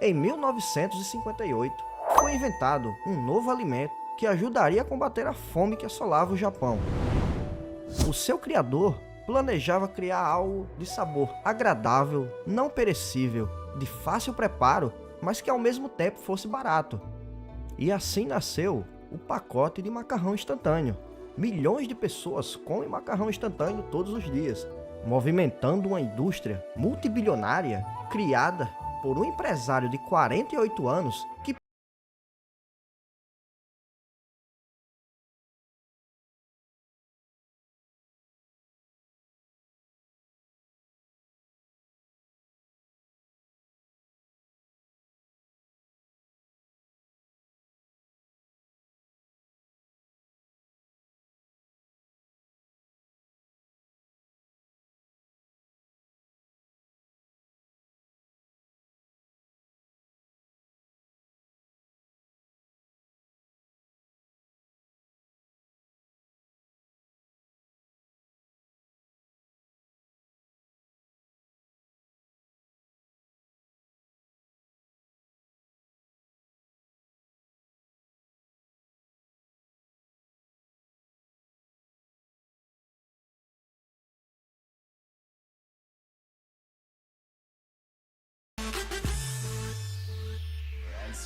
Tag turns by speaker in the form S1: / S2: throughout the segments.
S1: Em 1958, foi inventado um novo alimento que ajudaria a combater a fome que assolava o Japão. O seu criador planejava criar algo de sabor agradável, não perecível, de fácil preparo, mas que ao mesmo tempo fosse barato. E assim nasceu o pacote de macarrão instantâneo. Milhões de pessoas comem macarrão instantâneo todos os dias, movimentando uma indústria multibilionária criada por um empresário de 48 anos que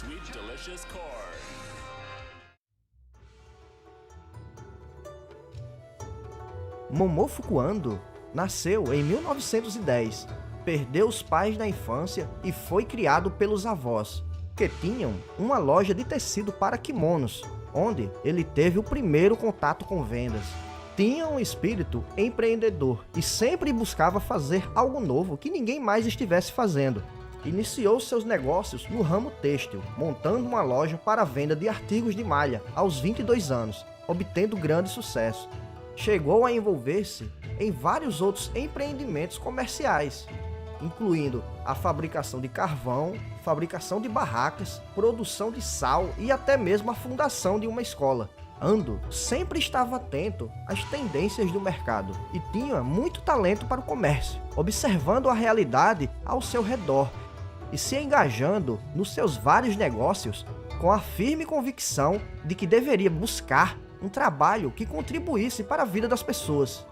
S2: Sweet delicious corn.
S1: Momofuku Ando nasceu em 1910, perdeu os pais na infância e foi criado pelos avós, que tinham uma loja de tecido para kimonos, onde ele teve o primeiro contato com vendas. Tinha um espírito empreendedor e sempre buscava fazer algo novo que ninguém mais estivesse fazendo. Iniciou seus negócios no ramo têxtil, montando uma loja para a venda de artigos de malha aos 22 anos, obtendo grande sucesso. Chegou a envolver-se em vários outros empreendimentos comerciais, incluindo a fabricação de carvão, fabricação de barracas, produção de sal e até mesmo a fundação de uma escola. Ando sempre estava atento às tendências do mercado e tinha muito talento para o comércio, observando a realidade ao seu redor e se engajando nos seus vários negócios com a firme convicção de que deveria buscar um trabalho que contribuísse para a vida das pessoas.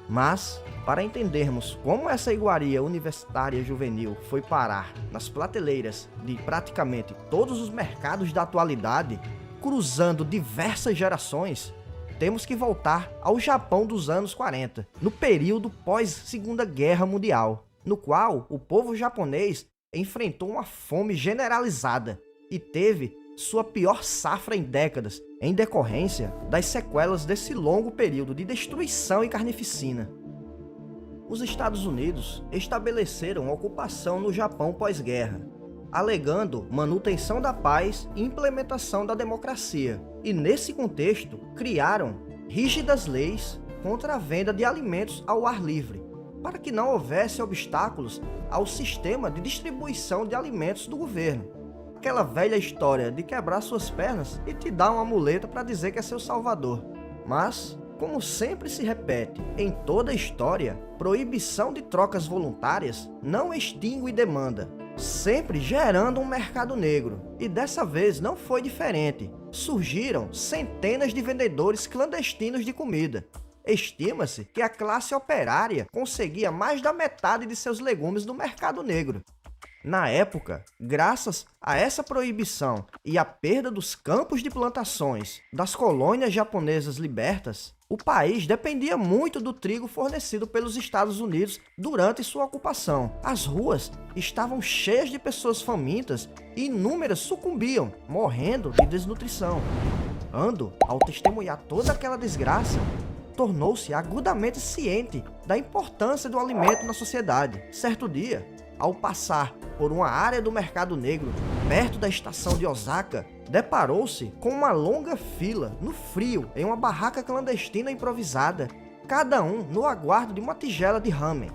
S1: Mas, para entendermos como essa iguaria universitária juvenil foi parar nas prateleiras de praticamente todos os mercados da atualidade, cruzando diversas gerações, temos que voltar ao Japão dos anos 40, no período pós-Segunda Guerra Mundial, no qual o povo japonês enfrentou uma fome generalizada e teve sua pior safra em décadas, em decorrência das sequelas desse longo período de destruição e carnificina. Os Estados Unidos estabeleceram ocupação no Japão pós-guerra, alegando manutenção da paz e implementação da democracia, e nesse contexto criaram rígidas leis contra a venda de alimentos ao ar livre, para que não houvesse obstáculos ao sistema de distribuição de alimentos do governo. Aquela velha história de quebrar suas pernas e te dar uma muleta para dizer que é seu salvador. Mas, como sempre se repete em toda a história, proibição de trocas voluntárias não extingue demanda, sempre gerando um mercado negro. E dessa vez não foi diferente. Surgiram centenas de vendedores clandestinos de comida. Estima-se que a classe operária conseguia mais da metade de seus legumes no mercado negro. Na época, graças a essa proibição e à perda dos campos de plantações das colônias japonesas libertas, o país dependia muito do trigo fornecido pelos Estados Unidos durante sua ocupação. As ruas estavam cheias de pessoas famintas e inúmeras sucumbiam, morrendo de desnutrição. Ando, ao testemunhar toda aquela desgraça, tornou-se agudamente ciente da importância do alimento na sociedade. Certo dia, ao passar por uma área do mercado negro, perto da estação de Osaka, deparou-se com uma longa fila, no frio, em uma barraca clandestina improvisada, cada um no aguardo de uma tigela de ramen.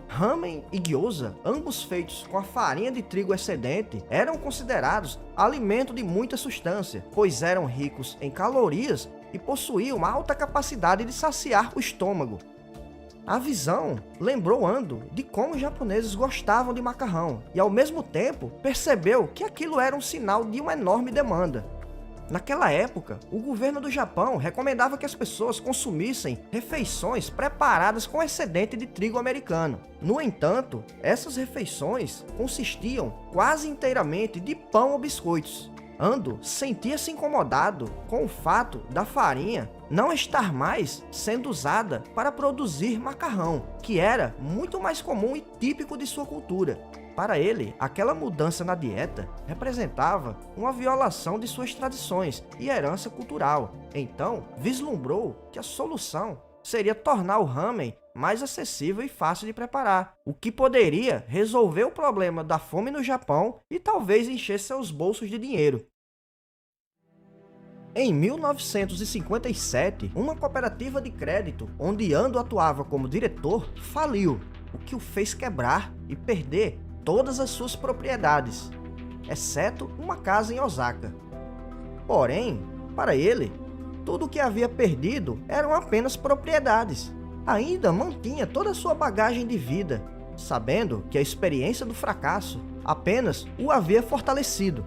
S1: Ramen e gyoza, ambos feitos com a farinha de trigo excedente, eram considerados alimento de muita substância, pois eram ricos em calorias e possuíam uma alta capacidade de saciar o estômago. A visão lembrou Ando de como os japoneses gostavam de macarrão e, ao mesmo tempo, percebeu que aquilo era um sinal de uma enorme demanda. Naquela época, o governo do Japão recomendava que as pessoas consumissem refeições preparadas com excedente de trigo americano. No entanto, essas refeições consistiam quase inteiramente de pão ou biscoitos. Ando sentia-se incomodado com o fato da farinha não estar mais sendo usada para produzir macarrão, que era muito mais comum e típico de sua cultura. Para ele, aquela mudança na dieta representava uma violação de suas tradições e herança cultural. Então, vislumbrou que a solução seria tornar o ramen mais acessível e fácil de preparar, o que poderia resolver o problema da fome no Japão e talvez encher seus bolsos de dinheiro. Em 1957, uma cooperativa de crédito, onde Ando atuava como diretor, faliu, o que o fez quebrar e perder todas as suas propriedades, exceto uma casa em Osaka. Porém, para ele, tudo o que havia perdido eram apenas propriedades. Ainda mantinha toda a sua bagagem de vida, sabendo que a experiência do fracasso apenas o havia fortalecido.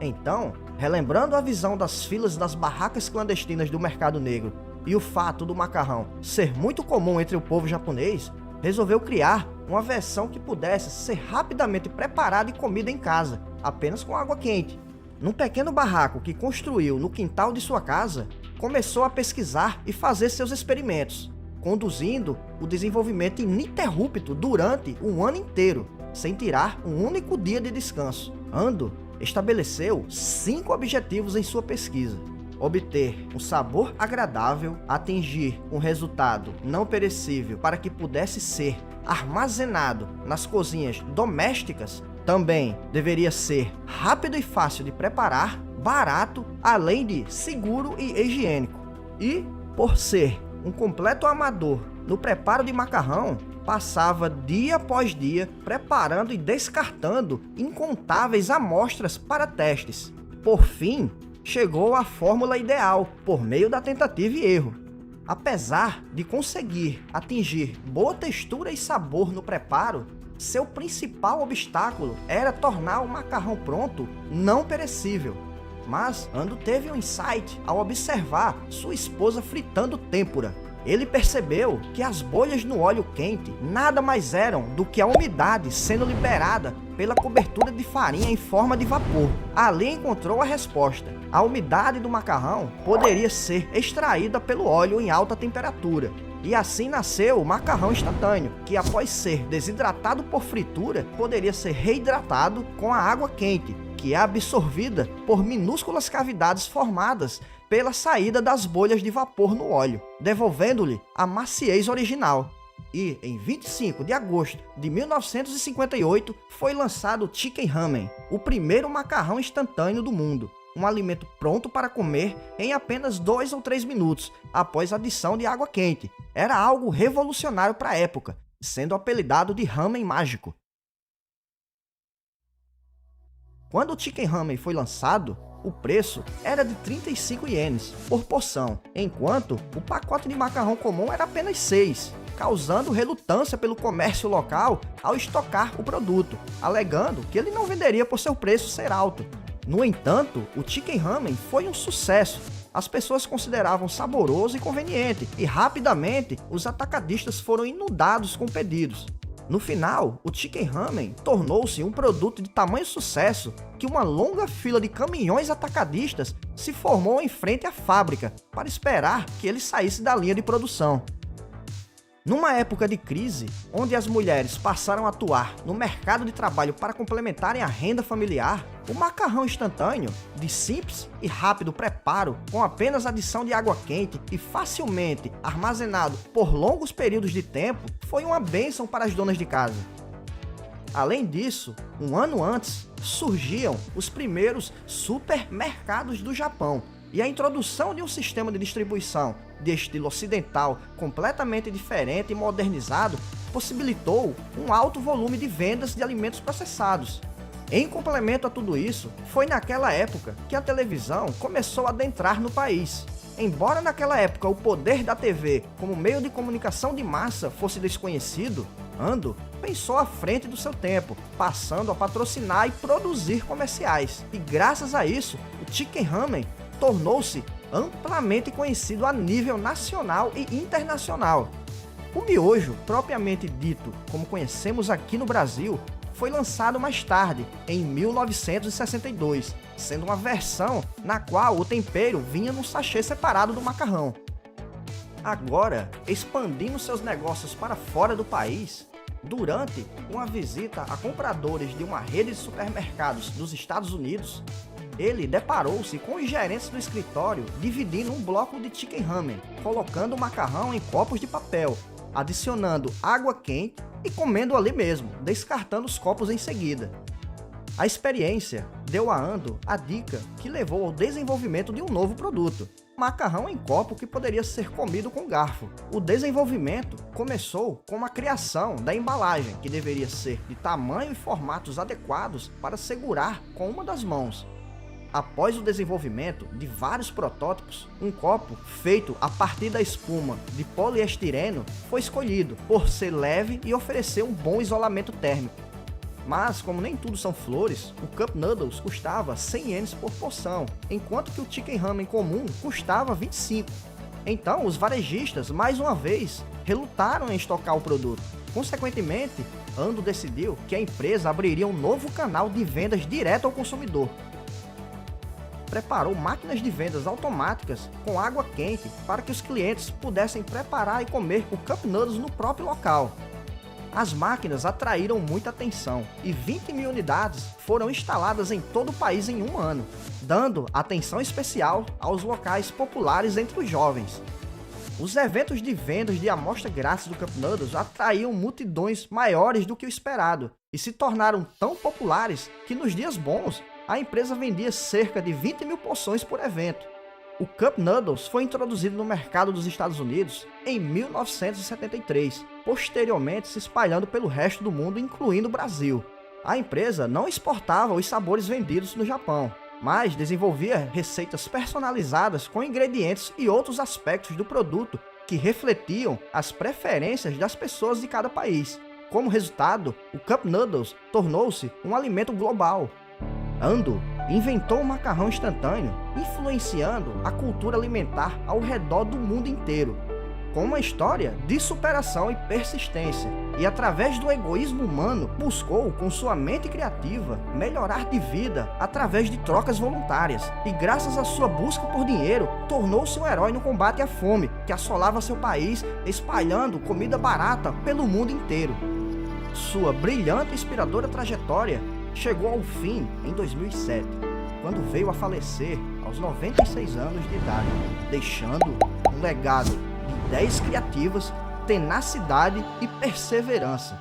S1: Então, relembrando a visão das filas das barracas clandestinas do mercado negro e o fato do macarrão ser muito comum entre o povo japonês, resolveu criar uma versão que pudesse ser rapidamente preparada e comida em casa, apenas com água quente. Num pequeno barraco que construiu no quintal de sua casa, começou a pesquisar e fazer seus experimentos, conduzindo o desenvolvimento ininterrupto durante um ano inteiro, sem tirar um único dia de descanso. Ando estabeleceu 5 objetivos em sua pesquisa: obter um sabor agradável, atingir um resultado não perecível para que pudesse ser armazenado nas cozinhas domésticas, também deveria ser rápido e fácil de preparar, barato, além de seguro e higiênico. E, por ser um completo amador no preparo de macarrão, passava dia após dia preparando e descartando incontáveis amostras para testes. Por fim, chegou à fórmula ideal por meio da tentativa e erro. Apesar de conseguir atingir boa textura e sabor no preparo, seu principal obstáculo era tornar o macarrão pronto não perecível. Mas Ando teve um insight ao observar sua esposa fritando têmpura. Ele percebeu que as bolhas no óleo quente nada mais eram do que a umidade sendo liberada pela cobertura de farinha em forma de vapor. Ali encontrou a resposta. A umidade do macarrão poderia ser extraída pelo óleo em alta temperatura. E assim nasceu o macarrão instantâneo, que após ser desidratado por fritura, poderia ser reidratado com a água quente, que é absorvida por minúsculas cavidades formadas pela saída das bolhas de vapor no óleo, devolvendo-lhe a maciez original. E, em 25 de agosto de 1958, foi lançado o Chicken Ramen, o primeiro macarrão instantâneo do mundo. Um alimento pronto para comer em apenas 2 ou 3 minutos, após a adição de água quente. Era algo revolucionário para a época, sendo apelidado de ramen mágico. Quando o Chicken Ramen foi lançado, o preço era de 35 ienes por porção, enquanto o pacote de macarrão comum era apenas 6, causando relutância pelo comércio local ao estocar o produto, alegando que ele não venderia por seu preço ser alto. No entanto, o Chicken Ramen foi um sucesso. As pessoas consideravam saboroso e conveniente, e rapidamente os atacadistas foram inundados com pedidos. No final, o Chicken Ramen tornou-se um produto de tamanho sucesso que uma longa fila de caminhões atacadistas se formou em frente à fábrica para esperar que ele saísse da linha de produção. Numa época de crise, onde as mulheres passaram a atuar no mercado de trabalho para complementarem a renda familiar, o macarrão instantâneo, de simples e rápido preparo, com apenas adição de água quente e facilmente armazenado por longos períodos de tempo, foi uma bênção para as donas de casa. Além disso, um ano antes, surgiam os primeiros supermercados do Japão, e a introdução de um sistema de distribuição de estilo ocidental completamente diferente e modernizado possibilitou um alto volume de vendas de alimentos processados. Em complemento a tudo isso, foi naquela época que a televisão começou a adentrar no país. Embora naquela época o poder da TV como meio de comunicação de massa fosse desconhecido, Ando pensou à frente do seu tempo, passando a patrocinar e produzir comerciais. E graças a isso, o Chicken Ramen tornou-se amplamente conhecido a nível nacional e internacional. O miojo, propriamente dito, como conhecemos aqui no Brasil, foi lançado mais tarde, em 1962, sendo uma versão na qual o tempero vinha num sachê separado do macarrão. Agora, expandindo seus negócios para fora do país, durante uma visita a compradores de uma rede de supermercados dos Estados Unidos, ele deparou-se com os gerentes do escritório dividindo um bloco de chicken ramen, colocando o macarrão em copos de papel, adicionando água quente e comendo ali mesmo, descartando os copos em seguida. A experiência deu a Ando a dica que levou ao desenvolvimento de um novo produto, macarrão em copo que poderia ser comido com garfo. O desenvolvimento começou com a criação da embalagem, que deveria ser de tamanho e formatos adequados para segurar com uma das mãos. Após o desenvolvimento de vários protótipos, um copo feito a partir da espuma de poliestireno foi escolhido por ser leve e oferecer um bom isolamento térmico. Mas, como nem tudo são flores, o Cup Noodles custava 100 ienes por porção, enquanto que o Chicken Ramen comum custava 25. Então, os varejistas, mais uma vez, relutaram em estocar o produto. Consequentemente, Ando decidiu que a empresa abriria um novo canal de vendas direto ao consumidor. Preparou máquinas de vendas automáticas com água quente para que os clientes pudessem preparar e comer o Cup Noodles no próprio local. As máquinas atraíram muita atenção e 20 mil unidades foram instaladas em todo o país em um ano, dando atenção especial aos locais populares entre os jovens. Os eventos de vendas de amostra grátis do Cup Noodles atraíam multidões maiores do que o esperado e se tornaram tão populares que nos dias bons a empresa vendia cerca de 20 mil porções por evento. O Cup Noodles foi introduzido no mercado dos Estados Unidos em 1973, posteriormente se espalhando pelo resto do mundo, incluindo o Brasil. A empresa não exportava os sabores vendidos no Japão, mas desenvolvia receitas personalizadas com ingredientes e outros aspectos do produto que refletiam as preferências das pessoas de cada país. Como resultado, o Cup Noodles tornou-se um alimento global. Ando inventou o macarrão instantâneo, influenciando a cultura alimentar ao redor do mundo inteiro, com uma história de superação e persistência, e através do egoísmo humano, buscou, com sua mente criativa, melhorar de vida através de trocas voluntárias, e graças à sua busca por dinheiro, tornou-se um herói no combate à fome, que assolava seu país, espalhando comida barata pelo mundo inteiro. Sua brilhante e inspiradora trajetória chegou ao fim em 2007, quando veio a falecer aos 96 anos de idade, deixando um legado de ideias criativas, tenacidade e perseverança.